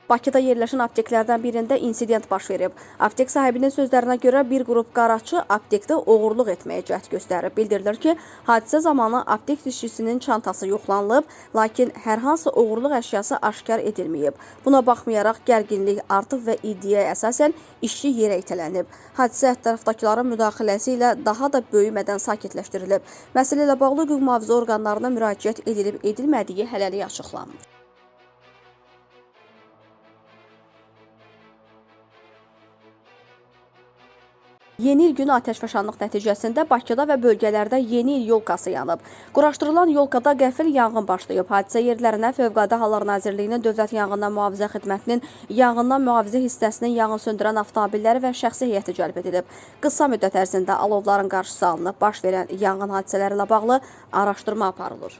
Bakıda yerləşən apteklərdən birində insident baş verib. Aptek sahibinin sözlərinə görə bir qrup qaraçı aptekdə oğurluq etməyə cəhd göstərib. Bildirilir ki, hadisə zamanı aptek dişçisinin çantası yoxlanılıb, lakin hər hansı oğurluq əşyası aşkar edilməyib. Buna baxmayaraq gərginlik artıb və iddiaya əsasən işçi yerə itələnib. Hadisə ətrafdakıların müdaxiləsi ilə daha da böyümədən sakitləşdirilib. Məsələ ilə bağlı hüquq mühafizə orqanlarına müraciət edilib-edilmədiyi hələlik açıqlanmır. Yeni il günü atəşfəşanlıq nəticəsində Bakıda və bölgələrdə yeni il yolkası yanıb. Quraşdırılan yolkada qəfil yanğın başlayıb. Hadisə yerlərinə Fövqəladə Hallar Nazirliyinin Dövlət Yanğından Mühafizə Xidmətinin yanğından mühafizə hissəsinin yanğın söndürən avtomobilləri və şəxsi heyəti cəlb edilib. Qısa müddət ərzində alovların qarşısı alınıb. Baş verən yanğın hadisələri ilə bağlı araşdırma aparılır.